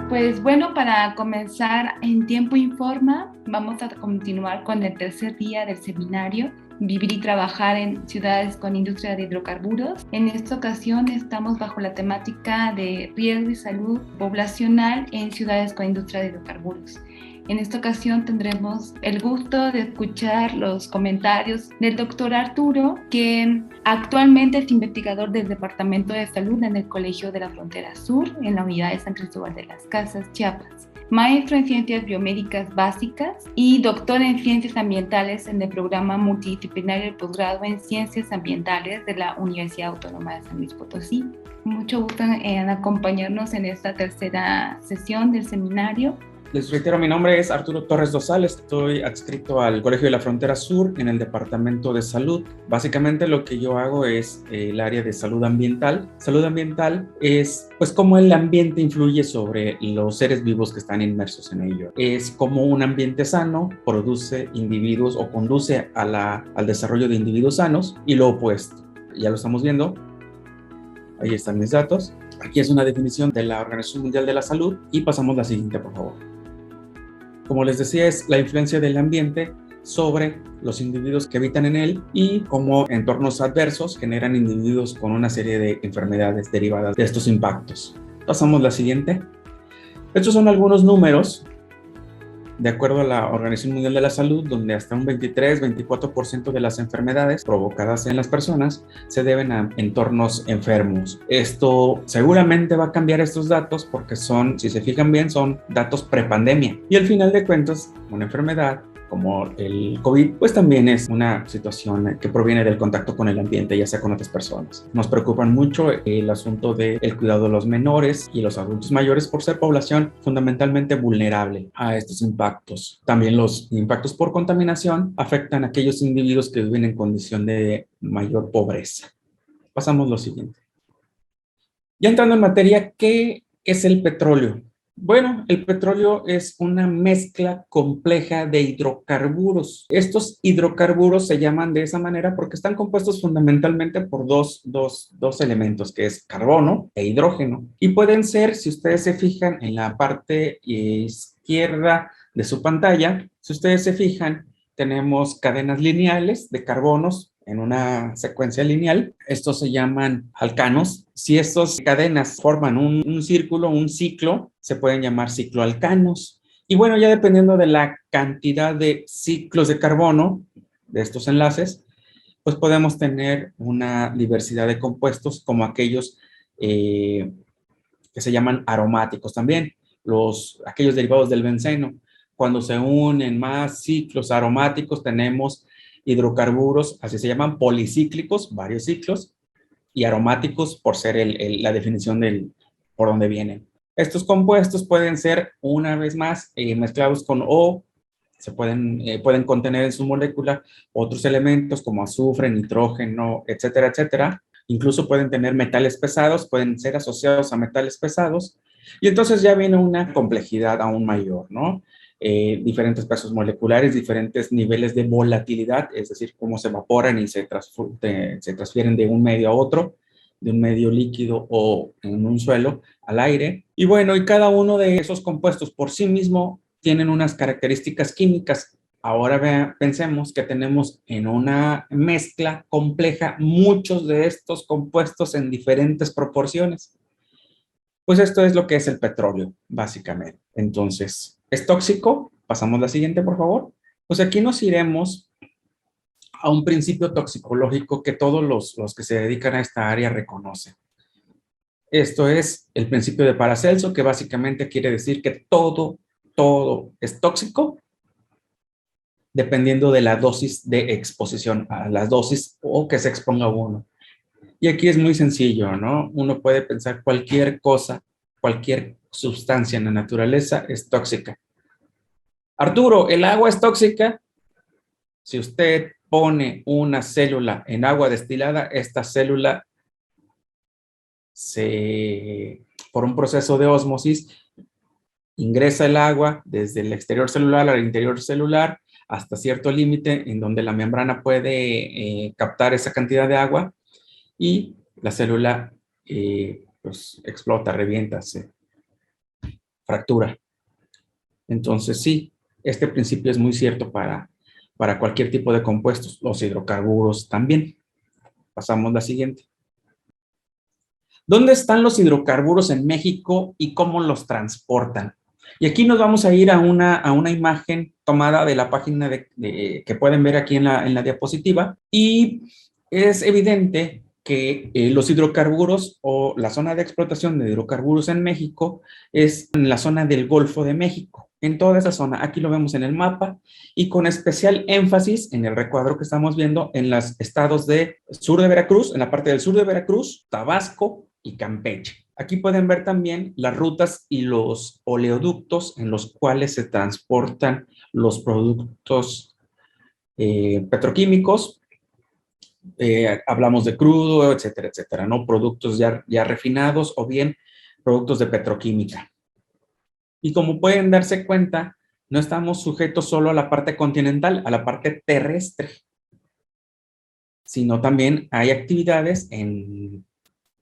Pues bueno, para comenzar en Tiempo Informa, vamos a continuar con el tercer día del seminario Vivir y trabajar en ciudades con industria de hidrocarburos. En esta ocasión estamos bajo la temática de riesgo y salud poblacional en ciudades con industria de hidrocarburos. En esta ocasión tendremos el gusto de escuchar los comentarios del doctor Arturo, que actualmente es investigador del Departamento de Salud en el Colegio de la Frontera Sur, en la unidad de San Cristóbal de las Casas, Chiapas. Maestro en Ciencias Biomédicas Básicas y doctor en Ciencias Ambientales en el programa multidisciplinario de posgrado en Ciencias Ambientales de la Universidad Autónoma de San Luis Potosí. Mucho gusto en acompañarnos en esta tercera sesión del seminario. Les reitero, mi nombre es Arturo Torres Dosal, estoy adscrito al Colegio de la Frontera Sur en el Departamento de Salud. Básicamente lo que yo hago es el área de salud ambiental. Salud ambiental es pues cómo el ambiente influye sobre los seres vivos que están inmersos en ello. Es cómo un ambiente sano produce individuos o conduce al desarrollo de individuos sanos y lo opuesto. Ya lo estamos viendo. Ahí están mis datos. Aquí es una definición de la Organización Mundial de la Salud y pasamos a la siguiente, por favor. Como les decía, es la influencia del ambiente sobre los individuos que habitan en él y cómo entornos adversos generan individuos con una serie de enfermedades derivadas de estos impactos. Pasamos a la siguiente. Estos son algunos números de acuerdo a la Organización Mundial de la Salud, donde hasta un 23-24% de las enfermedades provocadas en las personas se deben a entornos enfermos. Esto seguramente va a cambiar estos datos porque son, si se fijan bien, son datos prepandemia. Y al final de cuentas, una enfermedad como el COVID, pues también es una situación que proviene del contacto con el ambiente, ya sea con otras personas. Nos preocupan mucho el asunto del cuidado de los menores y los adultos mayores por ser población fundamentalmente vulnerable a estos impactos. También los impactos por contaminación afectan a aquellos individuos que viven en condición de mayor pobreza. Pasamos a lo siguiente. Ya entrando en materia, ¿qué es el petróleo? Bueno, el petróleo es una mezcla compleja de hidrocarburos. Estos hidrocarburos se llaman de esa manera porque están compuestos fundamentalmente por dos elementos, que es carbono e hidrógeno. Y pueden ser, si ustedes se fijan en la parte izquierda de su pantalla, si ustedes se fijan, tenemos cadenas lineales de carbonos en una secuencia lineal. Estos se llaman alcanos. Si estas cadenas forman un círculo, un ciclo, se pueden llamar cicloalcanos. Y bueno, ya dependiendo de la cantidad de ciclos de carbono de estos enlaces, pues podemos tener una diversidad de compuestos como aquellos que se llaman aromáticos también, aquellos derivados del benceno. Cuando se unen más ciclos aromáticos, tenemos hidrocarburos, así se llaman, policíclicos, varios ciclos, y aromáticos por ser la definición por donde vienen. Estos compuestos pueden ser, una vez más, mezclados con pueden contener en su molécula otros elementos como azufre, nitrógeno, etcétera, etcétera. Incluso pueden tener metales pesados, pueden ser asociados a metales pesados. Y entonces ya viene una complejidad aún mayor, ¿no? Diferentes pesos moleculares, diferentes niveles de volatilidad, es decir, cómo se evaporan y se transfieren de un medio a otro, de un medio líquido o en un suelo al aire. Y bueno, y cada uno de esos compuestos por sí mismo tienen unas características químicas. Ahora pensemos que tenemos en una mezcla compleja muchos de estos compuestos en diferentes proporciones. Pues esto es lo que es el petróleo, básicamente. Entonces, ¿es tóxico? Pasamos a la siguiente, por favor. Pues aquí nos iremos a un principio toxicológico que todos los que se dedican a esta área reconocen. Esto es el principio de Paracelso, que básicamente quiere decir que todo es tóxico dependiendo de la dosis de exposición, a las dosis o que se exponga uno. Y aquí es muy sencillo, ¿no? Uno puede pensar cualquier cosa, cualquier sustancia en la naturaleza es tóxica. Arturo, ¿el agua es tóxica? Si usted pone una célula en agua destilada, esta célula por un proceso de ósmosis, ingresa el agua desde el exterior celular al interior celular hasta cierto límite en donde la membrana puede captar esa cantidad de agua y la célula pues explota, revienta, se fractura. Entonces sí, este principio es muy cierto para cualquier tipo de compuestos, los hidrocarburos también. Pasamos a la siguiente. ¿Dónde están los hidrocarburos en México y cómo los transportan? Y aquí nos vamos a ir a una imagen tomada de la página que pueden ver aquí en la diapositiva, y es evidente que los hidrocarburos o la zona de explotación de hidrocarburos en México es en la zona del Golfo de México. En toda esa zona, aquí lo vemos en el mapa y con especial énfasis en el recuadro que estamos viendo en los estados de sur de Veracruz, en la parte del sur de Veracruz, Tabasco y Campeche. Aquí pueden ver también las rutas y los oleoductos en los cuales se transportan los productos petroquímicos. Hablamos de crudo, etcétera, etcétera, ¿no? Productos ya refinados o bien productos de petroquímica. Y como pueden darse cuenta, no estamos sujetos solo a la parte continental, a la parte terrestre, sino también hay actividades en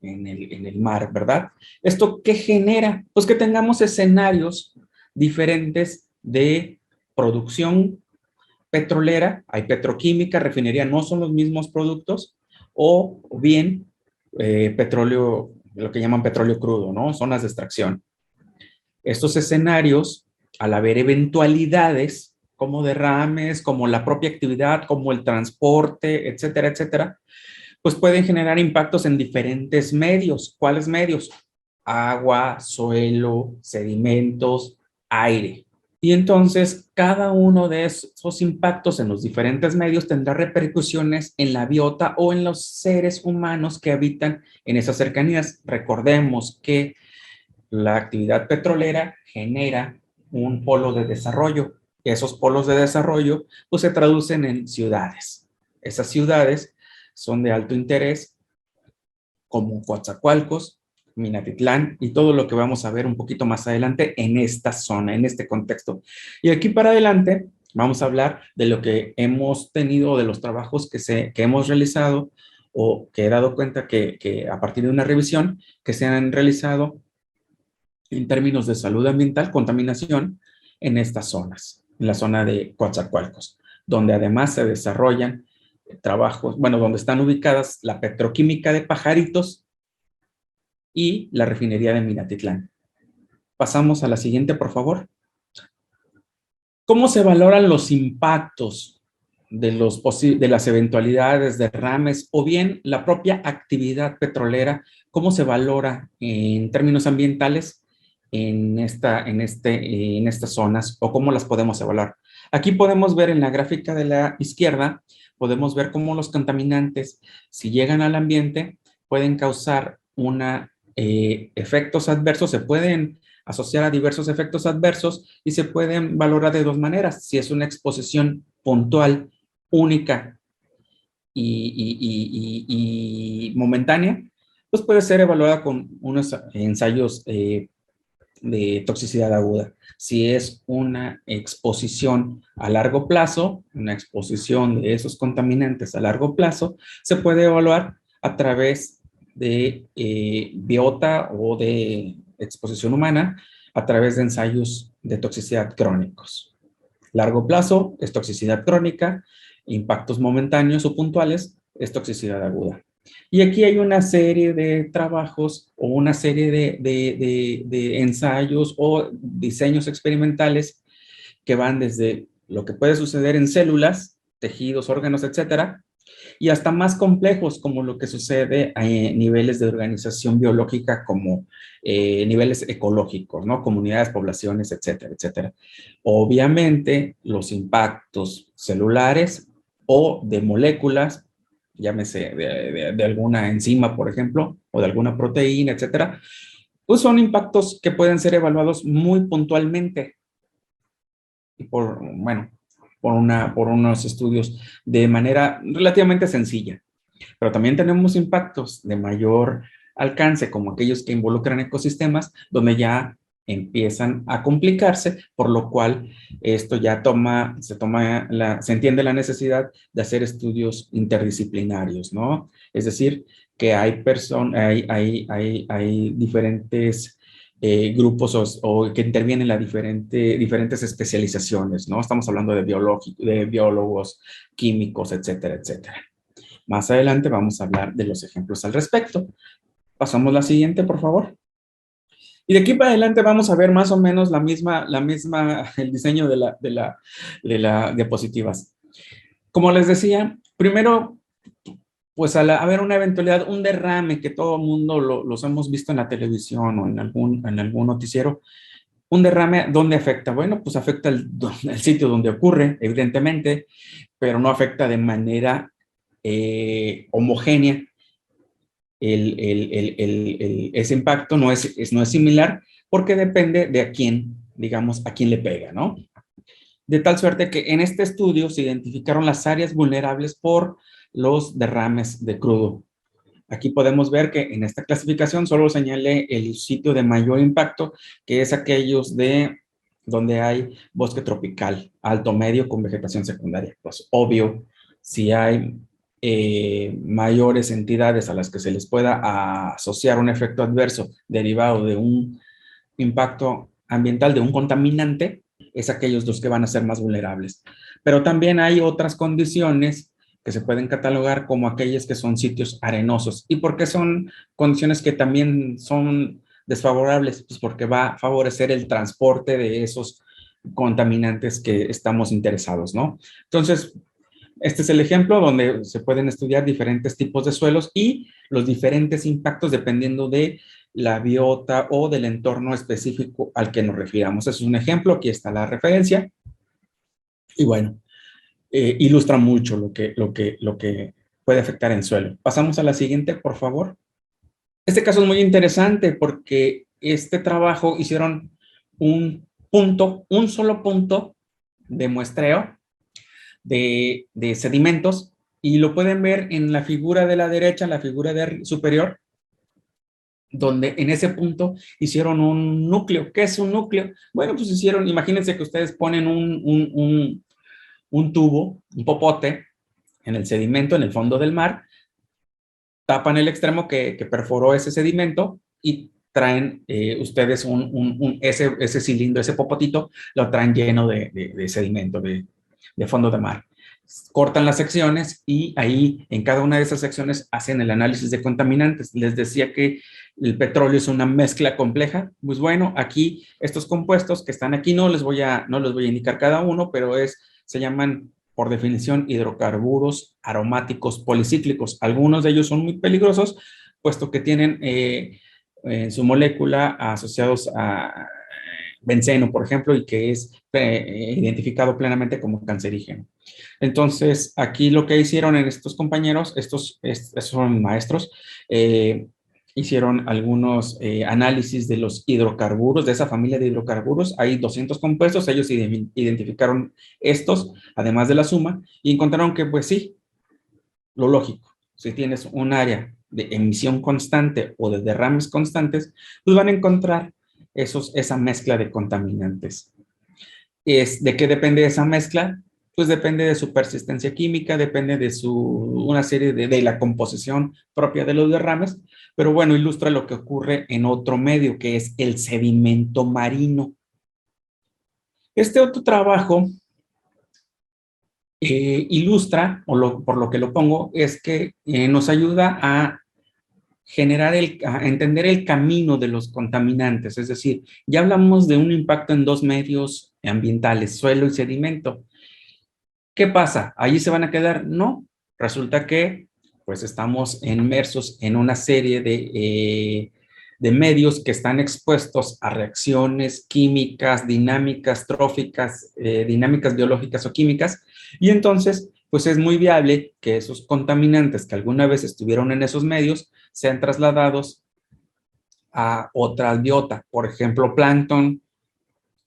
el mar, ¿verdad? ¿Esto qué genera? Pues que tengamos escenarios diferentes de producción petrolera, hay petroquímica, refinería, no son los mismos productos, o bien petróleo, lo que llaman petróleo crudo, ¿no? Zonas de extracción. Estos escenarios, al haber eventualidades como derrames, como la propia actividad, como el transporte, etcétera, etcétera, pues pueden generar impactos en diferentes medios. ¿Cuáles medios? Agua, suelo, sedimentos, aire. Y entonces cada uno de esos impactos en los diferentes medios tendrá repercusiones en la biota o en los seres humanos que habitan en esas cercanías. Recordemos que la actividad petrolera genera un polo de desarrollo. Esos polos de desarrollo pues se traducen en ciudades. Esas ciudades son de alto interés, como Coatzacoalcos, Minatitlán y todo lo que vamos a ver un poquito más adelante en esta zona, en este contexto. Y aquí para adelante vamos a hablar de lo que hemos tenido, de los trabajos que hemos realizado o que he dado cuenta que a partir de una revisión que se han realizado en términos de salud ambiental, contaminación en estas zonas, en la zona de Coatzacoalcos, donde además se desarrollan trabajos, bueno, donde están ubicadas la petroquímica de Pajaritos y la refinería de Minatitlán. Pasamos a la siguiente, por favor. ¿Cómo se valoran los impactos de las eventualidades, derrames o bien la propia actividad petrolera? ¿Cómo se valora en términos ambientales en estas zonas o cómo las podemos evaluar? Aquí podemos ver en la gráfica de la izquierda, podemos ver cómo los contaminantes, si llegan al ambiente, pueden causar efectos adversos, se pueden asociar a diversos efectos adversos y se pueden valorar de dos maneras. Si es una exposición puntual, única y momentánea, pues puede ser evaluada con unos ensayos de toxicidad aguda. Si es una exposición a largo plazo, una exposición de esos contaminantes a largo plazo, se puede evaluar a través de biota o de exposición humana, a través de ensayos de toxicidad crónicos. Largo plazo es toxicidad crónica, impactos momentáneos o puntuales es toxicidad aguda. Y aquí hay una serie de trabajos o una serie de ensayos o diseños experimentales que van desde lo que puede suceder en células, tejidos, órganos, etcétera, y hasta más complejos como lo que sucede a niveles de organización biológica como niveles ecológicos, ¿no? Comunidades, poblaciones, etcétera, etcétera. Obviamente los impactos celulares o de moléculas, llámese de alguna enzima, por ejemplo, o de alguna proteína, etcétera, pues son impactos que pueden ser evaluados muy puntualmente y por unos estudios de manera relativamente sencilla. Pero también tenemos impactos de mayor alcance, como aquellos que involucran ecosistemas, donde ya empiezan a complicarse, por lo cual esto ya se entiende la necesidad de hacer estudios interdisciplinarios, ¿no? Es decir, que hay diferentes grupos o que intervienen en diferentes especializaciones, ¿no? Estamos hablando de biólogos, químicos, etcétera, etcétera. Más adelante vamos a hablar de los ejemplos al respecto. Pasamos la siguiente, por favor. Y de aquí para adelante vamos a ver más o menos el diseño de la diapositivas. Como les decía, primero, pues al haber una eventualidad, un derrame que todo el mundo los hemos visto en la televisión o en algún noticiero, un derrame, ¿dónde afecta? Bueno, pues afecta el sitio donde ocurre, evidentemente, pero no afecta de manera homogénea. Ese impacto no es similar porque depende de a quién, digamos, a quién le pega, ¿no? De tal suerte que en este estudio se identificaron las áreas vulnerables por los derrames de crudo. Aquí podemos ver que en esta clasificación solo señalé el sitio de mayor impacto, que es aquellos donde hay bosque tropical, alto medio con vegetación secundaria. Pues obvio, si hay mayores entidades a las que se les pueda asociar un efecto adverso derivado de un impacto ambiental, de un contaminante, es aquellos los que van a ser más vulnerables. Pero también hay otras condiciones que se pueden catalogar como aquellas que son sitios arenosos. ¿Y por qué son condiciones que también son desfavorables? Pues porque va a favorecer el transporte de esos contaminantes que estamos interesados, ¿no? Entonces, este es el ejemplo donde se pueden estudiar diferentes tipos de suelos y los diferentes impactos dependiendo de la biota o del entorno específico al que nos refiramos. Ese es un ejemplo, aquí está la referencia. Y bueno, ilustra mucho lo que puede afectar en suelo. Pasamos a la siguiente, por favor. Este caso es muy interesante porque este trabajo hicieron un solo punto de muestreo de sedimentos y lo pueden ver en la figura de la derecha, la figura superior, donde en ese punto hicieron un núcleo. ¿Qué es un núcleo? Bueno, pues imagínense que ustedes ponen un tubo, un popote en el sedimento, en el fondo del mar, tapan el extremo que perforó ese sedimento y traen ustedes ese cilindro, ese popotito, lo traen lleno de sedimento, de fondo de mar. Cortan las secciones y ahí en cada una de esas secciones hacen el análisis de contaminantes. Les decía que el petróleo es una mezcla compleja. Pues bueno, aquí estos compuestos que están aquí no les voy a indicar cada uno, pero se llaman por definición hidrocarburos aromáticos policíclicos. Algunos de ellos son muy peligrosos, puesto que tienen en su molécula asociados a benceno, por ejemplo, y que es identificado plenamente como cancerígeno. Entonces, aquí lo que hicieron en estos compañeros, estos son maestros, hicieron algunos análisis de los hidrocarburos, de esa familia de hidrocarburos. Hay 200 compuestos, ellos identificaron estos, además de la suma, y encontraron que, pues sí, lo lógico, si tienes un área de emisión constante o de derrames constantes, pues van a encontrar esa mezcla de contaminantes. ¿De qué depende esa mezcla? Pues depende de su persistencia química, depende de una serie de la composición propia de los derrames, pero bueno, ilustra lo que ocurre en otro medio, que es el sedimento marino. Este otro trabajo ilustra, por lo que lo pongo, es que nos ayuda a a entender el camino de los contaminantes, es decir, ya hablamos de un impacto en dos medios ambientales, suelo y sedimento. ¿Qué pasa? ¿Allí se van a quedar? No. Resulta que pues estamos inmersos en una serie de medios que están expuestos a reacciones químicas, dinámicas, tróficas, dinámicas biológicas o químicas, y entonces pues es muy viable que esos contaminantes que alguna vez estuvieron en esos medios sean trasladados a otra biota, por ejemplo, plancton,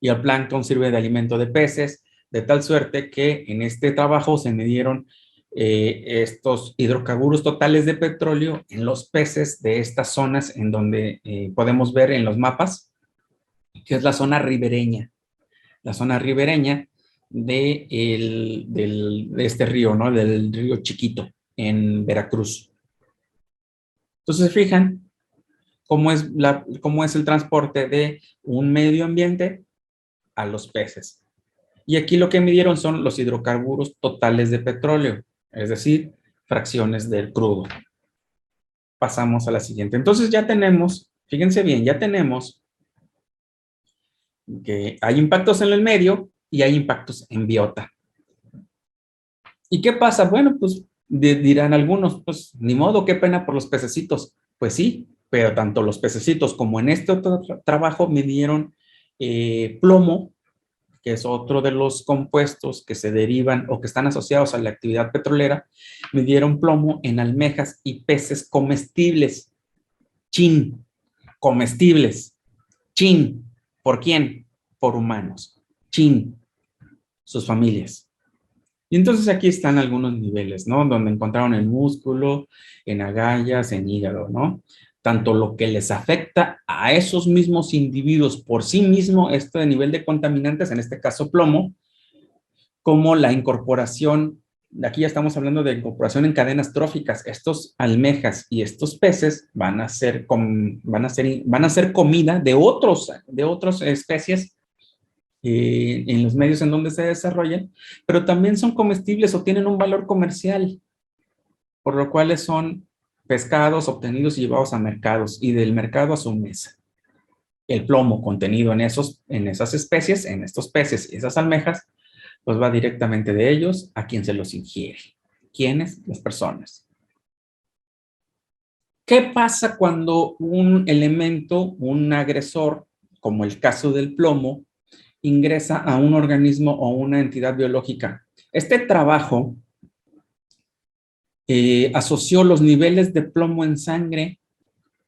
y el plancton sirve de alimento de peces, de tal suerte que en este trabajo se midieron estos hidrocarburos totales de petróleo en los peces de estas zonas en donde podemos ver en los mapas, que es la zona ribereña de este río, ¿no? Del río Chiquito en Veracruz. Entonces, se fijan, cómo es el transporte de un medio ambiente a los peces. Y aquí lo que midieron son los hidrocarburos totales de petróleo, es decir, fracciones del crudo. Pasamos a la siguiente. Entonces ya tenemos, fíjense bien, ya tenemos que hay impactos en el medio y hay impactos en biota. ¿Y qué pasa? Bueno, pues dirán algunos, pues ni modo, qué pena por los pececitos. Pues sí, pero tanto los pececitos como en este otro trabajo midieron plomo, que es otro de los compuestos que se derivan o que están asociados a la actividad petrolera, midieron plomo en almejas y peces comestibles. Chin, comestibles. Chin, ¿por quién? Por humanos. Chin, sus familias. Y entonces aquí están algunos niveles, ¿no? Donde encontraron en músculo, en agallas, en hígado, ¿no? Tanto lo que les afecta a esos mismos individuos por sí mismo, este nivel de contaminantes, en este caso plomo, como la incorporación, aquí ya estamos hablando de incorporación en cadenas tróficas. Estos almejas y estos peces van a ser comida de otras especies en los medios en donde se desarrollan, pero también son comestibles o tienen un valor comercial, por lo cual son pescados obtenidos y llevados a mercados y del mercado a su mesa. El plomo contenido en esas especies, en estos peces y esas almejas, pues va directamente de ellos a quien se los ingiere. ¿Quiénes? Las personas. ¿Qué pasa cuando un elemento, un agresor, como el caso del plomo, ingresa a un organismo o una entidad biológica? Este trabajo asoció los niveles de plomo en sangre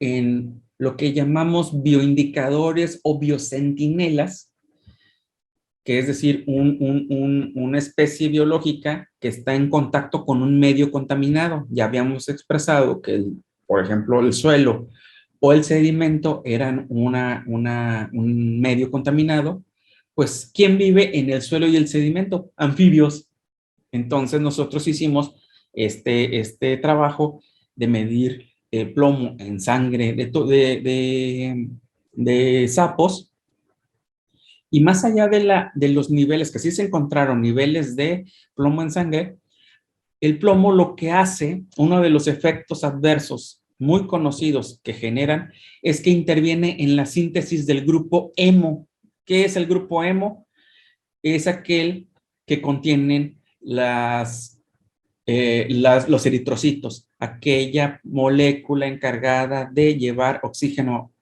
en lo que llamamos bioindicadores o biocentinelas, que es decir, una especie biológica que está en contacto con un medio contaminado. Ya habíamos expresado que, por ejemplo, el suelo o el sedimento eran un medio contaminado. Pues, ¿quién vive en el suelo y el sedimento? Anfibios. Entonces, nosotros hicimos este trabajo de medir plomo en sangre de sapos. Y más allá de los niveles, que sí se encontraron niveles de plomo en sangre, el plomo lo que hace, uno de los efectos adversos muy conocidos que generan, es que interviene en la síntesis del grupo hemo. ¿Qué es el grupo hemo? Es aquel que contienen los eritrocitos, aquella molécula encargada de llevar oxígeno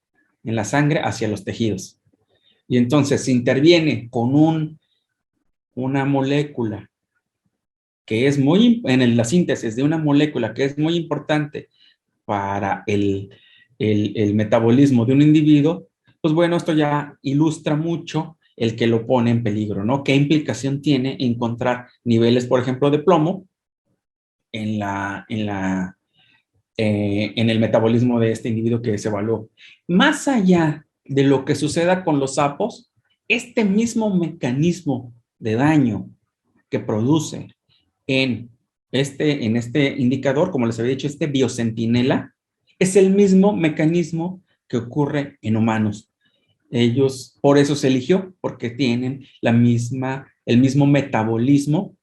en la sangre hacia los tejidos. Y entonces se interviene con una molécula que es en la síntesis de una molécula que es muy importante para el metabolismo de un individuo, pues bueno, esto ya ilustra mucho el que lo pone en peligro, ¿no? ¿Qué implicación tiene encontrar niveles, por ejemplo, de plomo en el metabolismo de este individuo que se evaluó? Más allá de lo que suceda con los sapos, este mismo mecanismo de daño que produce en este indicador, como les había dicho, este biocentinela, es el mismo mecanismo que ocurre en humanos. Ellos, por eso se eligió, porque tienen el mismo metabolismo,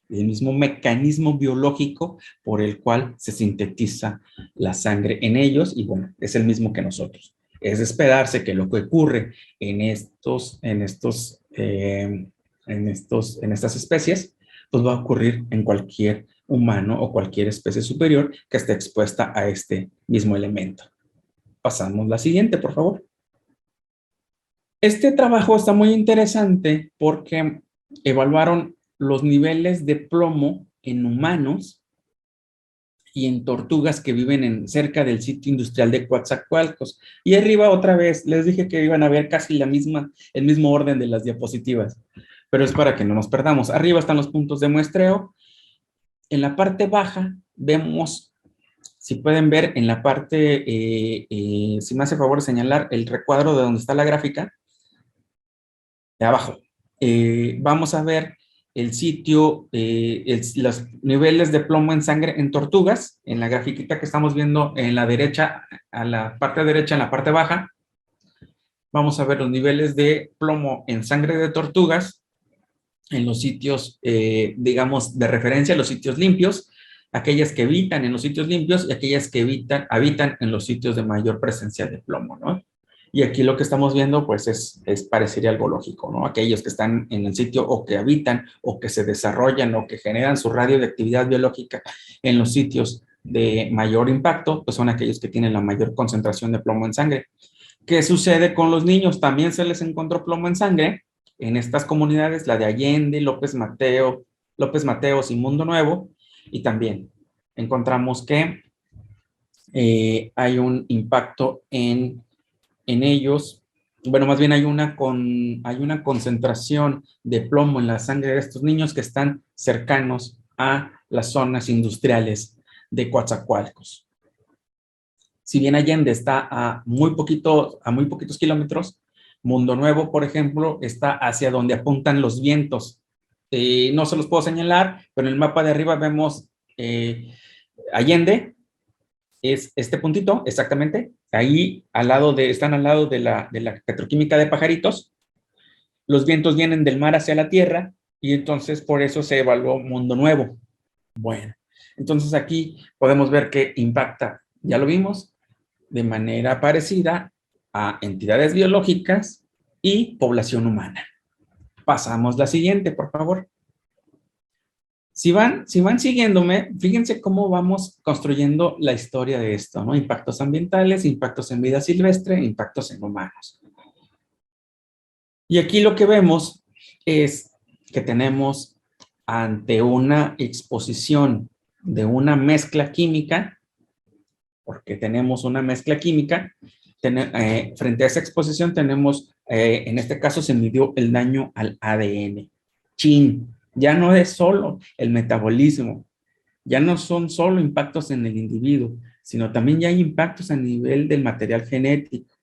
el mismo mecanismo biológico por el cual se sintetiza la sangre en ellos, y bueno, es el mismo que nosotros. Es de esperarse que lo que ocurre en estas especies, pues va a ocurrir en cualquier humano o cualquier especie superior que esté expuesta a este mismo elemento. Pasamos la siguiente, por favor. Este trabajo está muy interesante porque evaluaron los niveles de plomo en humanos y en tortugas que viven cerca del sitio industrial de Coatzacoalcos. Y arriba otra vez, les dije que iban a ver casi el mismo orden de las diapositivas, pero es para que no nos perdamos. Arriba están los puntos de muestreo. En la parte baja vemos, si pueden ver en la parte, si me hace favor de señalar el recuadro de donde está la gráfica, de abajo, vamos a ver el sitio, los niveles de plomo en sangre en tortugas, en la grafiquita que estamos viendo en la derecha, a la parte derecha, en la parte baja, vamos a ver los niveles de plomo en sangre de tortugas en los sitios, digamos, de referencia, los sitios limpios, aquellas que habitan en los sitios limpios y aquellas que habitan en los sitios de mayor presencia de plomo, ¿no? Y aquí lo que estamos viendo, pues, parecería algo lógico, ¿no? Aquellos que están en el sitio o que habitan o que se desarrollan o que generan su radio de actividad biológica en los sitios de mayor impacto, pues son aquellos que tienen la mayor concentración de plomo en sangre. ¿Qué sucede con los niños? También se les encontró plomo en sangre en estas comunidades, la de Allende, López Mateos y Mundo Nuevo, y también encontramos que hay un impacto en ellos. Bueno, más bien hay una concentración de plomo en la sangre de estos niños que están cercanos a las zonas industriales de Coatzacoalcos. Si bien Allende está a muy poquitos kilómetros, Mundo Nuevo, por ejemplo, está hacia donde apuntan los vientos. No se los puedo señalar, pero en el mapa de arriba vemos Allende, es este puntito, exactamente. Ahí están al lado de la petroquímica de Pajaritos. Los vientos vienen del mar hacia la tierra y entonces por eso se evaluó Mundo Nuevo. Bueno, entonces aquí podemos ver que impacta, ya lo vimos, de manera parecida a entidades biológicas y población humana. Pasamos la siguiente, por favor. Si van siguiéndome, fíjense cómo vamos construyendo la historia de esto, ¿no? Impactos ambientales, impactos en vida silvestre, impactos en humanos. Y aquí lo que vemos es que tenemos ante una exposición de una mezcla química, porque tenemos una mezcla química, frente a esa exposición tenemos, en este caso se midió el daño al ADN. Ya no es solo el metabolismo, ya no son solo impactos en el individuo, sino también ya hay impactos a nivel del material genético.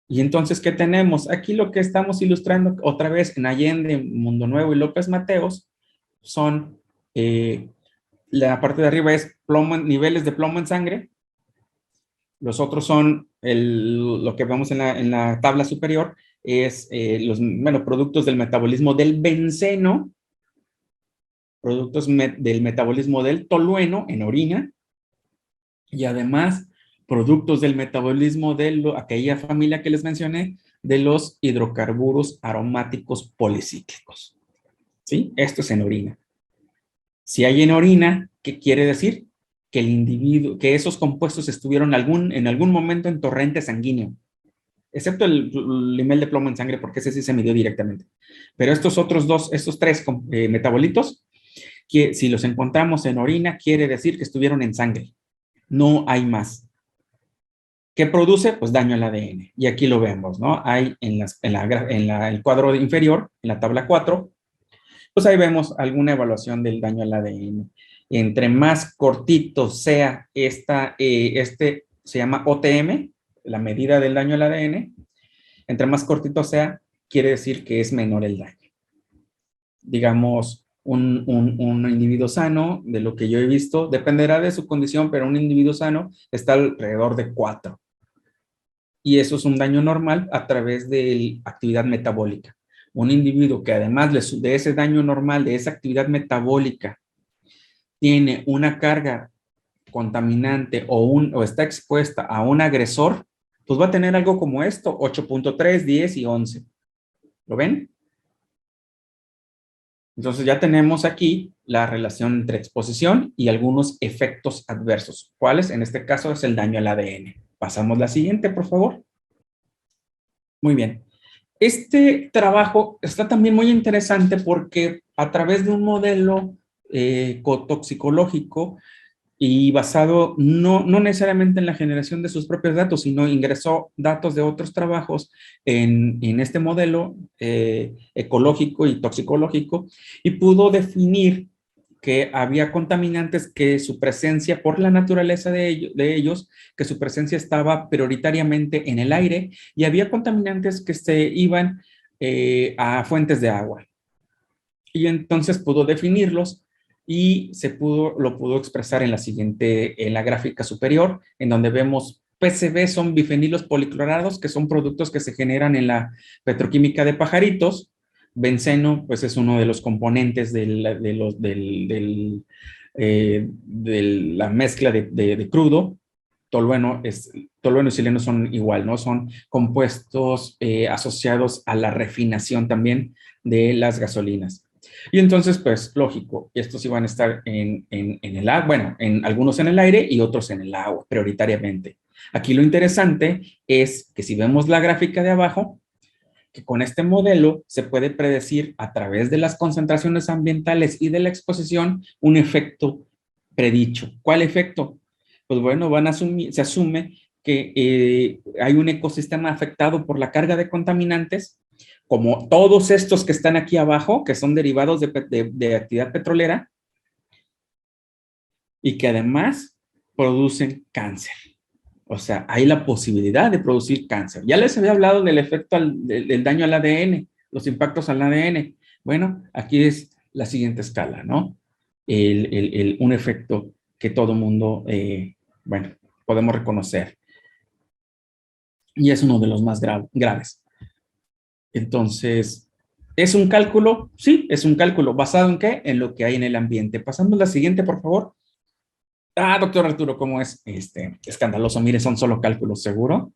Y entonces, ¿qué tenemos? Aquí lo que estamos ilustrando otra vez en Allende, Mundo Nuevo y López Mateos son, la parte de arriba es niveles de plomo en sangre. Los otros son, lo que vemos en la tabla superior, es los productos del metabolismo del benceno, productos del metabolismo del tolueno en orina, y además productos del metabolismo de aquella familia que les mencioné, de los hidrocarburos aromáticos policíclicos. ¿Sí? Esto es en orina. Si hay en orina, ¿qué quiere decir? Que esos compuestos estuvieron en algún momento en torrente sanguíneo, excepto el nivel de plomo en sangre, porque ese sí se midió directamente. Pero estos tres metabolitos, que si los encontramos en orina, quiere decir que estuvieron en sangre. No hay más. ¿Qué produce? Pues daño al ADN. Y aquí lo vemos, ¿no? Hay en el cuadro inferior, en la tabla 4, pues ahí vemos alguna evaluación del daño al ADN. Entre más cortito sea se llama OTM, la medida del daño al ADN, entre más cortito sea, quiere decir que es menor el daño. Digamos, un individuo sano, de lo que yo he visto, dependerá de su condición, pero un individuo sano está alrededor de 4. Y eso es un daño normal a través de la actividad metabólica. Un individuo que además de ese daño normal, de esa actividad metabólica, tiene una carga contaminante o está expuesta a un agresor, pues va a tener algo como esto, 8.3, 10 y 11. ¿Lo ven? Entonces ya tenemos aquí la relación entre exposición y algunos efectos adversos. ¿Cuáles? En este caso es el daño al ADN. Pasamos la siguiente, por favor. Muy bien. Este trabajo está también muy interesante porque a través de un modelo toxicológico y basado no necesariamente en la generación de sus propios datos, sino ingresó datos de otros trabajos en este modelo ecológico y toxicológico y pudo definir que había contaminantes que su presencia, por la naturaleza de ellos, que su presencia estaba prioritariamente en el aire y había contaminantes que se iban a fuentes de agua. Y entonces pudo definirlos y lo pudo expresar en la gráfica superior, en donde vemos PCB son bifenilos policlorados, que son productos que se generan en la petroquímica de pajaritos. Benceno, pues es uno de los componentes de la mezcla de crudo. Tolueno y xileno son igual, ¿no? Son compuestos asociados a la refinación también de las gasolinas. Y entonces, pues, lógico, estos iban a estar en el agua, bueno, en algunos en el aire y otros en el agua, prioritariamente. Aquí lo interesante es que si vemos la gráfica de abajo, que con este modelo se puede predecir a través de las concentraciones ambientales y de la exposición un efecto predicho. ¿Cuál efecto? Pues bueno, se asume que hay un ecosistema afectado por la carga de contaminantes, como todos estos que están aquí abajo, que son derivados de actividad petrolera, y que además producen cáncer. O sea, hay la posibilidad de producir cáncer. Ya les había hablado del efecto del daño al ADN, los impactos al ADN. Bueno, aquí es la siguiente escala, ¿no? Un efecto que todo mundo, bueno, podemos reconocer. Y es uno de los más graves. Entonces, ¿es un cálculo? Sí, es un cálculo. ¿Basado en qué? En lo que hay en el ambiente. Pasamos a la siguiente, por favor. Doctor Arturo, ¿cómo es? Escandaloso. Mire, son solo cálculos, ¿seguro?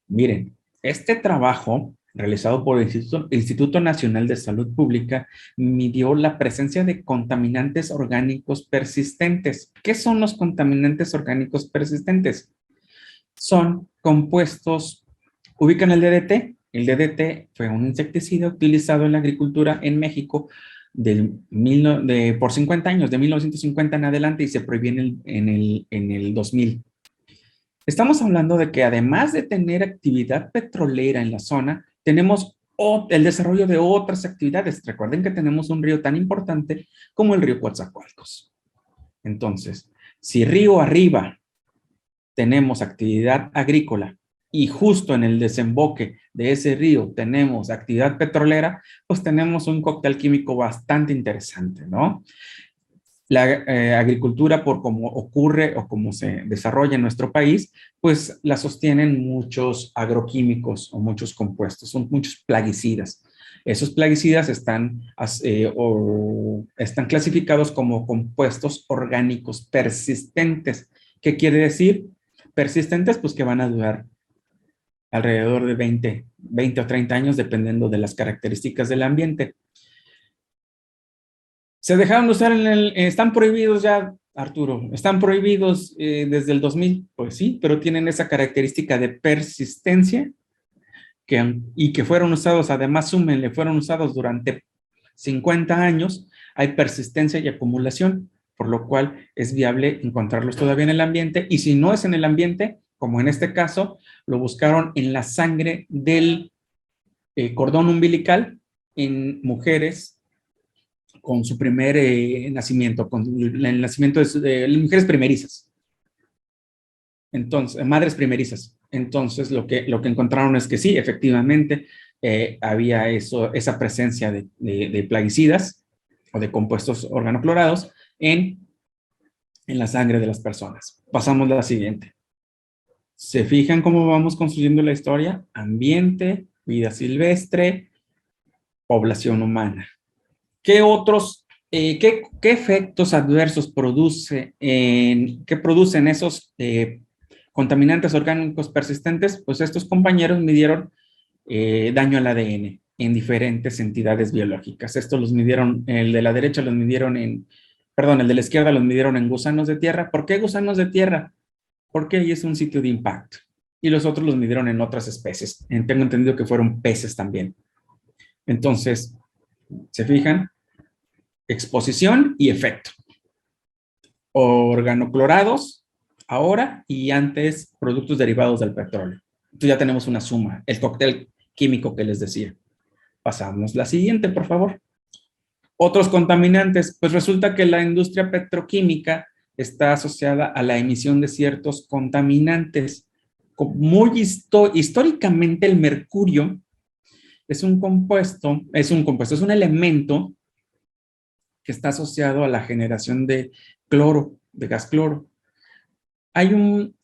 Miren, este trabajo realizado por el Instituto Nacional de Salud Pública midió la presencia de contaminantes orgánicos persistentes. ¿Qué son los contaminantes orgánicos persistentes? Son compuestos, ubican el DDT. El DDT fue un insecticida utilizado en la agricultura en México por 50 años, de 1950 en adelante, y se prohibió en el 2000. Estamos hablando de que además de tener actividad petrolera en la zona, tenemos el desarrollo de otras actividades. Recuerden que tenemos un río tan importante como el río Coatzacoalcos. Entonces, si río arriba tenemos actividad agrícola y justo en el desemboque de ese río tenemos actividad petrolera, pues tenemos un cóctel químico bastante interesante, ¿no? La agricultura, por cómo ocurre o cómo se desarrolla en nuestro país, pues la sostienen muchos agroquímicos o muchos compuestos, son muchos plaguicidas. Esos plaguicidas están clasificados como compuestos orgánicos persistentes. ¿Qué quiere decir? Persistentes, pues que van a durar alrededor de 20 o 30 años, dependiendo de las características del ambiente. Se dejaron de usar están prohibidos ya, Arturo, están prohibidos desde el 2000, pues sí, pero tienen esa característica de persistencia y que fueron usados, además, súmenle, fueron usados durante 50 años, hay persistencia y acumulación, por lo cual es viable encontrarlos todavía en el ambiente, y si no es en el ambiente, como en este caso, lo buscaron en la sangre del cordón umbilical en mujeres con su primer nacimiento, con el nacimiento de mujeres primerizas. Entonces, madres primerizas. Entonces, lo que encontraron es que sí, efectivamente, había esa presencia de plaguicidas o de compuestos organoclorados en la sangre de las personas. Pasamos a la siguiente. ¿Se fijan cómo vamos construyendo la historia? Ambiente, vida silvestre, población humana. ¿Qué otros, qué efectos adversos producen esos contaminantes orgánicos persistentes? Pues estos compañeros midieron daño al ADN en diferentes entidades biológicas. Estos los midieron, el de la derecha los midieron el de la izquierda los midieron en gusanos de tierra. ¿Por qué gusanos de tierra? Porque ahí es un sitio de impacto. Y los otros los midieron en otras especies. Tengo entendido que fueron peces también. Entonces, ¿se fijan? Exposición y efecto. Organoclorados ahora y antes productos derivados del petróleo. Entonces ya tenemos una suma, el cóctel químico que les decía. Pasamos la siguiente, por favor. Otros contaminantes. Pues resulta que la industria petroquímica está asociada a la emisión de ciertos contaminantes. Históricamente el mercurio es un elemento que está asociado a la generación de cloro, de gas cloro. Hay un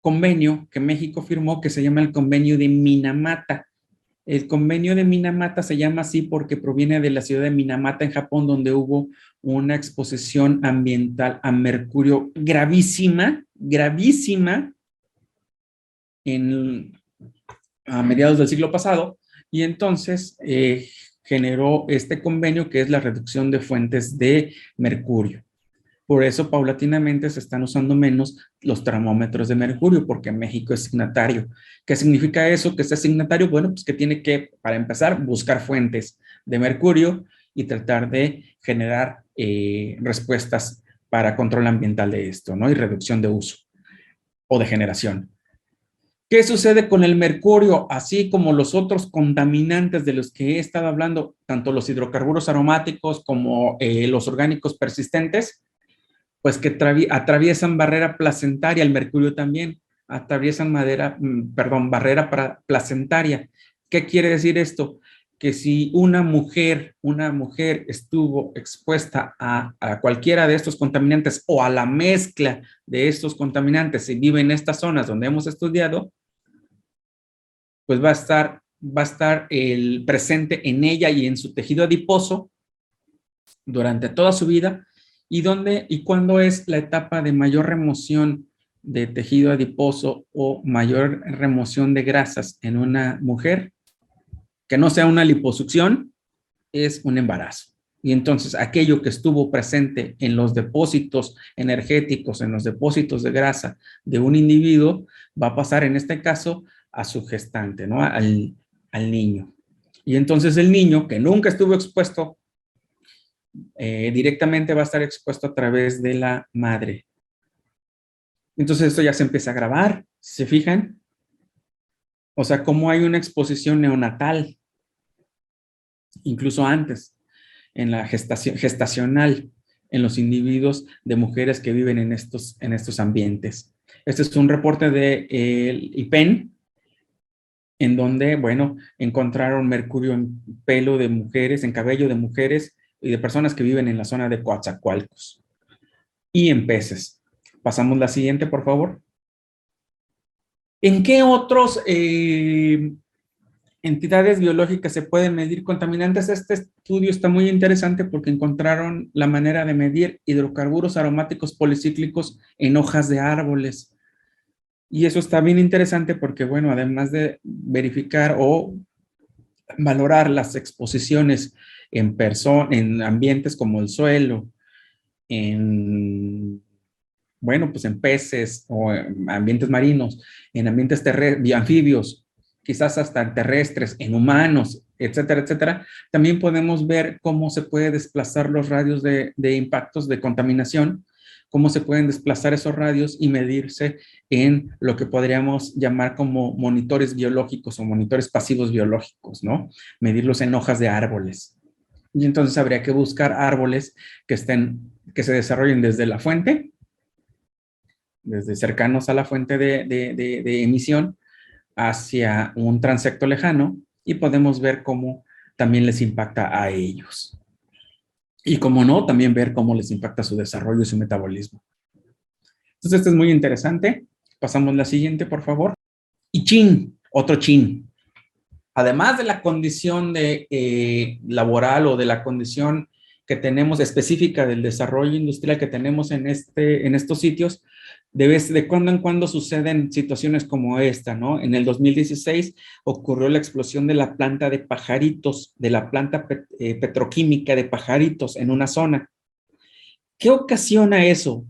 convenio que México firmó que se llama el Convenio de Minamata. El Convenio de Minamata se llama así porque proviene de la ciudad de Minamata, en Japón, donde hubo una exposición ambiental a mercurio gravísima, gravísima, a mediados del siglo pasado, y entonces generó este convenio que es la reducción de fuentes de mercurio. Por eso, paulatinamente, se están usando menos los termómetros de mercurio, porque México es signatario. ¿Qué significa eso? Que sea signatario, bueno, pues que tiene que, para empezar, buscar fuentes de mercurio y tratar de generar respuestas para control ambiental de esto, ¿no? Y reducción de uso o de generación. ¿Qué sucede con el mercurio? Así como los otros contaminantes de los que he estado hablando, tanto los hidrocarburos aromáticos como los orgánicos persistentes, pues que atraviesan barrera placentaria, el mercurio también atraviesan barrera placentaria. ¿Qué quiere decir esto? Que si una mujer estuvo expuesta a cualquiera de estos contaminantes o a la mezcla de estos contaminantes y vive en estas zonas donde hemos estudiado, pues va a estar el presente en ella y en su tejido adiposo durante toda su vida. ¿Y cuándo es la etapa de mayor remoción de tejido adiposo o mayor remoción de grasas en una mujer? Que no sea una liposucción, es un embarazo. Y entonces aquello que estuvo presente en los depósitos energéticos, en los depósitos de grasa de un individuo, va a pasar en este caso a su gestante, ¿no? Al niño. Y entonces el niño que nunca estuvo expuesto directamente va a estar expuesto a través de la madre. Entonces esto ya se empieza a grabar, ¿se fijan? O sea, cómo hay una exposición neonatal, incluso antes, en la gestacional, en los individuos de mujeres que viven en estos ambientes. Este es un reporte del IPEN, en donde, bueno, encontraron mercurio en pelo de mujeres, en cabello de mujeres y de personas que viven en la zona de Coatzacoalcos y en peces. Pasamos la siguiente, por favor. ¿En qué otros entidades biológicas se pueden medir contaminantes? Este estudio está muy interesante porque encontraron la manera de medir hidrocarburos aromáticos policíclicos en hojas de árboles. Y eso está bien interesante porque, bueno, además de verificar o valorar las exposiciones en ambientes como el suelo, pues en peces o en ambientes marinos, en ambientes anfibios, quizás hasta terrestres, en humanos, etcétera, etcétera, también podemos ver cómo se puede desplazar los radios de impactos de contaminación, cómo se pueden desplazar esos radios y medirse en lo que podríamos llamar como monitores biológicos o monitores pasivos biológicos, ¿no? Medirlos en hojas de árboles. Y entonces habría que buscar árboles que se desarrollen desde la fuente, desde cercanos a la fuente de emisión, hacia un transecto lejano, y podemos ver cómo también les impacta a ellos. Y como no, también ver cómo les impacta su desarrollo y su metabolismo. Entonces, esto es muy interesante. Pasamos la siguiente, por favor. Y chin, otro chin. Además de la condición laboral o de la condición que tenemos específica del desarrollo industrial que tenemos en estos sitios, de cuando en cuando suceden situaciones como esta, ¿no? En el 2016 ocurrió la explosión de la planta de Pajaritos, de la planta petroquímica de Pajaritos en una zona. ¿Qué ocasiona eso?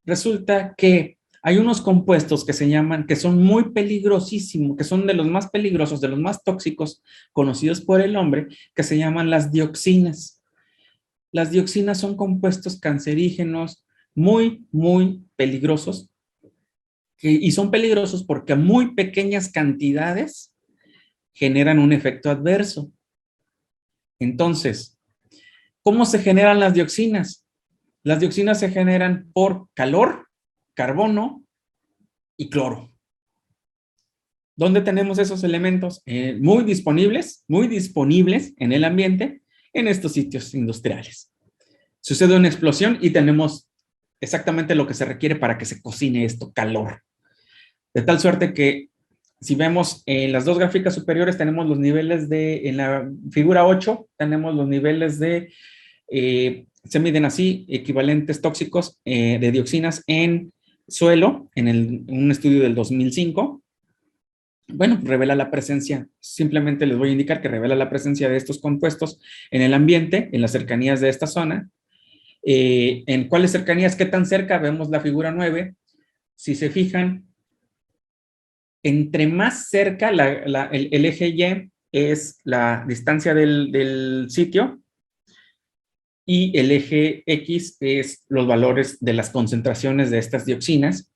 Resulta que hay unos compuestos que son muy peligrosísimos, que son de los más peligrosos, de los más tóxicos conocidos por el hombre, que se llaman las dioxinas. Las dioxinas son compuestos cancerígenos muy, muy peligrosos, y son peligrosos porque a muy pequeñas cantidades generan un efecto adverso. Entonces, ¿cómo se generan las dioxinas? Las dioxinas se generan por calor, carbono y cloro. ¿Dónde tenemos esos elementos? Muy disponibles en el ambiente, en estos sitios industriales. Sucede una explosión y tenemos exactamente lo que se requiere para que se cocine esto, calor. De tal suerte que si vemos en las dos gráficas superiores tenemos los niveles en la figura 8, tenemos los niveles se miden así, equivalentes tóxicos de dioxinas en suelo, en un estudio del 2005. Bueno, revela la presencia, simplemente les voy a indicar que revela la presencia de estos compuestos en el ambiente, en las cercanías de esta zona. ¿En cuáles cercanías? ¿Qué tan cerca? Vemos la figura 9. Si se fijan, entre más cerca, el eje Y es la distancia del sitio y el eje X es los valores de las concentraciones de estas dioxinas.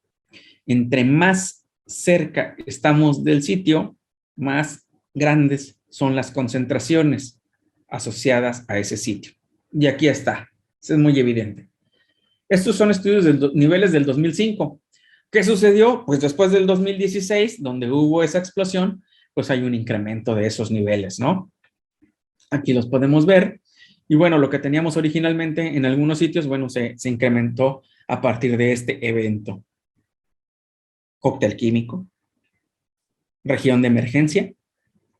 Entre más cerca estamos del sitio, más grandes son las concentraciones asociadas a ese sitio. Y aquí está, eso es muy evidente. Estos son estudios de niveles del 2005. ¿Qué sucedió? Pues después del 2016, donde hubo esa explosión, pues hay un incremento de esos niveles, ¿no? Aquí los podemos ver. Y bueno, lo que teníamos originalmente en algunos sitios, bueno, se incrementó a partir de este evento. Cóctel químico, región de emergencia,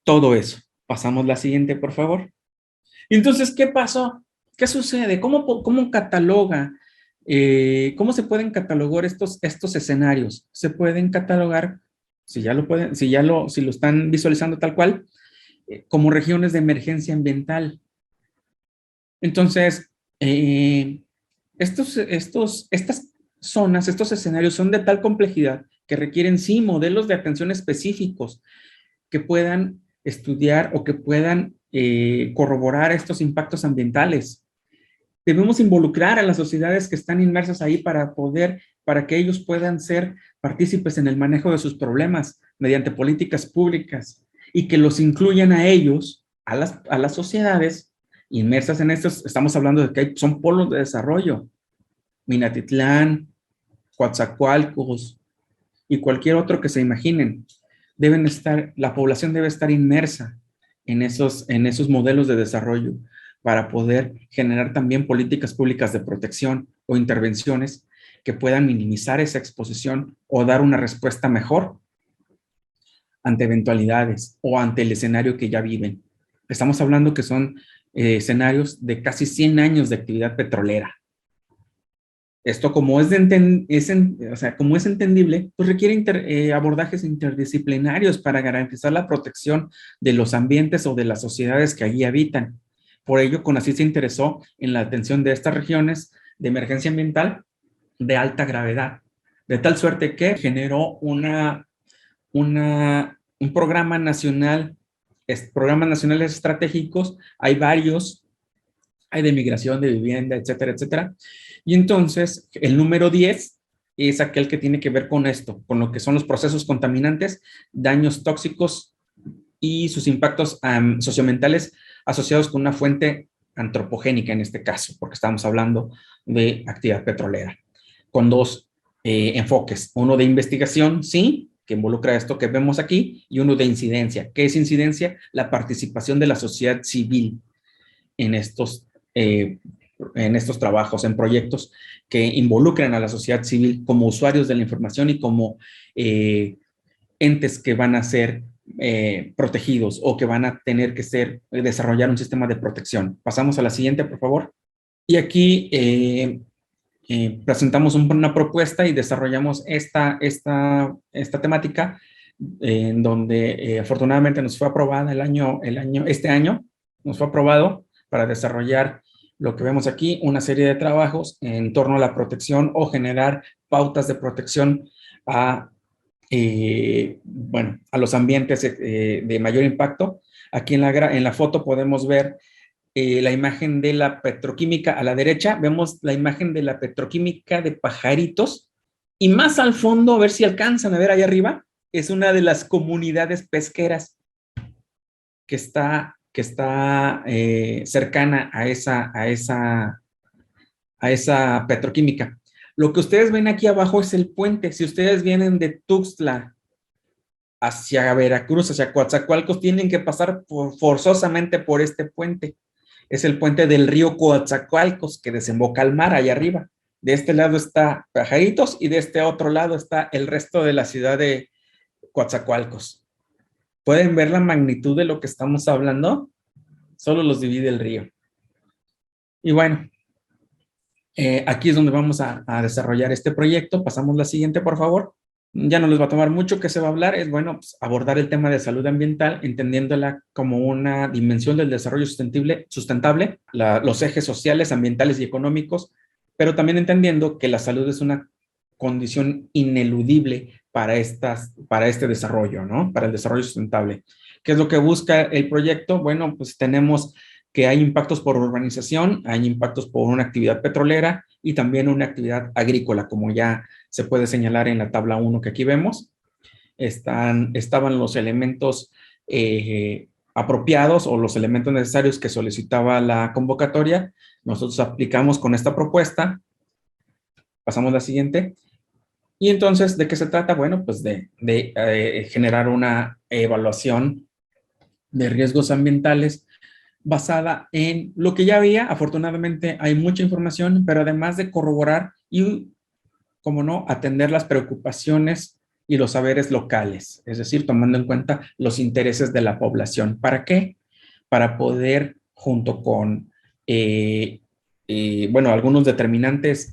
todo eso. Pasamos la siguiente, por favor. Y entonces, ¿qué pasó? ¿Qué sucede? ¿Cómo cataloga? ¿Cómo se pueden catalogar estos escenarios? Se pueden catalogar, si lo están visualizando tal cual, como regiones de emergencia ambiental. Entonces, estas zonas, estos escenarios son de tal complejidad que requieren sí modelos de atención específicos que puedan estudiar o que puedan corroborar estos impactos ambientales. Debemos involucrar a las sociedades que están inmersas ahí para que ellos puedan ser partícipes en el manejo de sus problemas mediante políticas públicas y que los incluyan a ellos, a las sociedades inmersas en estos. Estamos hablando de que son polos de desarrollo. Minatitlán, Coatzacoalcos y cualquier otro que se imaginen. La población debe estar inmersa en esos modelos de desarrollo para poder generar también políticas públicas de protección o intervenciones que puedan minimizar esa exposición o dar una respuesta mejor ante eventualidades o ante el escenario que ya viven. Estamos hablando que son escenarios de casi 100 años de actividad petrolera. Esto, como es entendible, pues requiere abordajes interdisciplinarios para garantizar la protección de los ambientes o de las sociedades que allí habitan. Por ello, CONACYT se interesó en la atención de estas regiones de emergencia ambiental de alta gravedad, de tal suerte que generó un programa nacional, programas nacionales estratégicos. Hay varios, hay de migración, de vivienda, etcétera, etcétera. Y entonces, el número 10 es aquel que tiene que ver con esto, con lo que son los procesos contaminantes, daños tóxicos y sus impactos socioambientales asociados con una fuente antropogénica en este caso, porque estamos hablando de actividad petrolera, con dos enfoques, uno de investigación, sí, que involucra esto que vemos aquí, y uno de incidencia. ¿Qué es incidencia? La participación de la sociedad civil en estos trabajos, en proyectos que involucran a la sociedad civil como usuarios de la información y como entes que van a ser protegidos o que van a tener que desarrollar un sistema de protección. Pasamos a la siguiente, por favor. Y aquí presentamos una propuesta y desarrollamos esta temática en donde afortunadamente nos fue aprobada este año, nos fue aprobado para desarrollar lo que vemos aquí, una serie de trabajos en torno a la protección o generar pautas de protección a los ambientes de mayor impacto. Aquí en la foto podemos ver la imagen de la petroquímica. A la derecha vemos la imagen de la petroquímica de Pajaritos, y más al fondo, a ver si alcanzan a ver ahí arriba, es una de las comunidades pesqueras que está cercana a esa petroquímica. Lo que ustedes ven aquí abajo es el puente. Si ustedes vienen de Tuxtla hacia Veracruz, hacia Coatzacoalcos, tienen que pasar forzosamente por este puente. Es el puente del río Coatzacoalcos que desemboca al mar allá arriba. De este lado está Pajaritos y de este otro lado está el resto de la ciudad de Coatzacoalcos. ¿Pueden ver la magnitud de lo que estamos hablando? Solo los divide el río. Y bueno, aquí es donde vamos a desarrollar este proyecto. Pasamos la siguiente, por favor. Ya no les va a tomar mucho. ¿Qué se va a hablar? Es, bueno, pues, abordar el tema de salud ambiental, entendiéndola como una dimensión del desarrollo sustentable, los ejes sociales, ambientales y económicos, pero también entendiendo que la salud es una condición ineludible para este desarrollo, ¿no? Para el desarrollo sustentable. ¿Qué es lo que busca el proyecto? Bueno, pues tenemos que hay impactos por urbanización, hay impactos por una actividad petrolera y también una actividad agrícola, como ya se puede señalar en la tabla 1 que aquí vemos. Estaban los elementos apropiados o los elementos necesarios que solicitaba la convocatoria. Nosotros aplicamos con esta propuesta. Pasamos a la siguiente. Y entonces, ¿de qué se trata? Bueno, pues de generar una evaluación de riesgos ambientales basada en lo que ya había. Afortunadamente hay mucha información, pero además de corroborar y, como no, atender las preocupaciones y los saberes locales, es decir, tomando en cuenta los intereses de la población. ¿Para qué? Para poder, junto con, bueno, algunos determinantes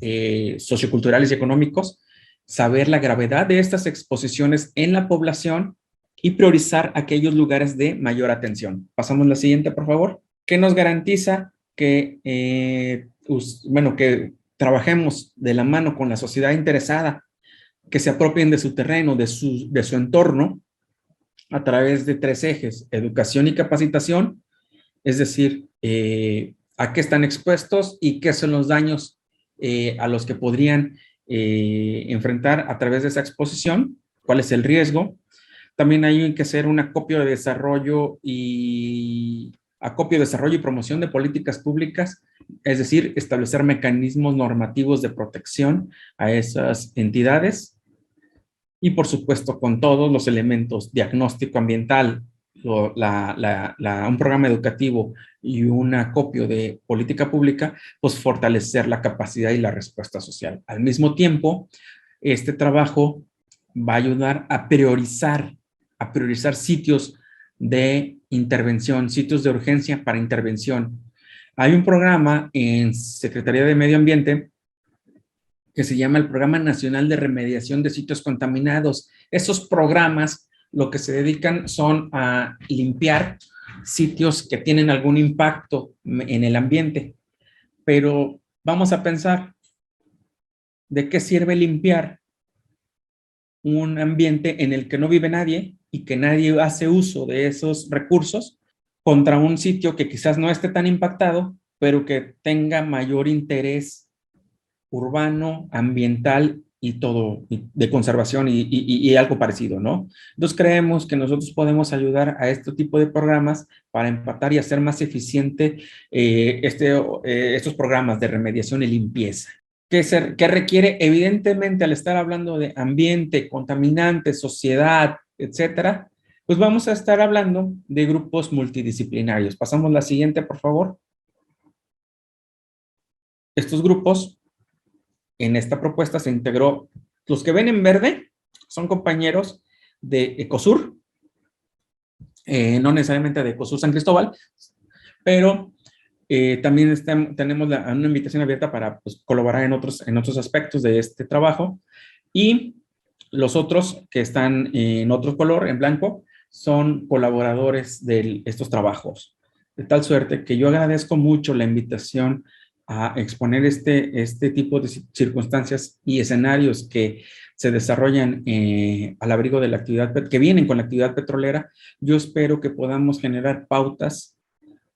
socioculturales y económicos, saber la gravedad de estas exposiciones en la población y priorizar aquellos lugares de mayor atención. Pasamos a la siguiente, por favor. ¿Qué nos garantiza que, bueno, que trabajemos de la mano con la sociedad interesada, que se apropien de su terreno, de su entorno, a través de 3 ejes: educación y capacitación, es decir, a qué están expuestos y qué son los daños a los que podrían enfrentar a través de esa exposición, cuál es el riesgo. También hay que hacer un acopio de desarrollo y promoción de políticas públicas, es decir, establecer mecanismos normativos de protección a esas entidades. Y por supuesto, con todos los elementos: diagnóstico ambiental, un programa educativo y un acopio de política pública, pues fortalecer la capacidad y la respuesta social. Al mismo tiempo, este trabajo va a ayudar a priorizar sitios de intervención, sitios de urgencia para intervención. Hay un programa en Secretaría de Medio Ambiente que se llama el Programa Nacional de Remediación de Sitios Contaminados. Esos programas lo que se dedican son a limpiar sitios que tienen algún impacto en el ambiente. Pero vamos a pensar, ¿de qué sirve limpiar un ambiente en el que no vive nadie y que nadie hace uso de esos recursos, contra un sitio que quizás no esté tan impactado, pero que tenga mayor interés urbano, ambiental y todo, de conservación y algo parecido, ¿no? Entonces creemos que nosotros podemos ayudar a este tipo de programas para empatar y hacer más eficiente estos programas de remediación y limpieza. ¿Qué requiere? Evidentemente, al estar hablando de ambiente, contaminantes, sociedad, etcétera, pues vamos a estar hablando de grupos multidisciplinarios. Pasamos la siguiente, por favor. Estos grupos, en esta propuesta se integró, los que ven en verde son compañeros de Ecosur, no necesariamente de Ecosur San Cristóbal, pero también tenemos una invitación abierta para, pues, colaborar en otros aspectos de este trabajo. Y los otros que están en otro color, en blanco, son colaboradores de estos trabajos. De tal suerte que yo agradezco mucho la invitación a exponer este tipo de circunstancias y escenarios que se desarrollan al abrigo de la actividad, que vienen con la actividad petrolera. Yo espero que podamos generar pautas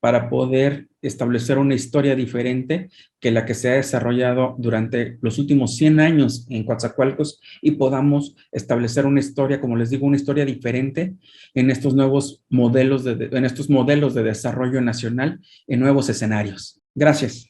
para poder establecer una historia diferente que la que se ha desarrollado durante los últimos 100 años en Coatzacoalcos, y podamos establecer una historia, como les digo, una historia diferente en estos nuevos modelos de desarrollo nacional, en nuevos escenarios. Gracias.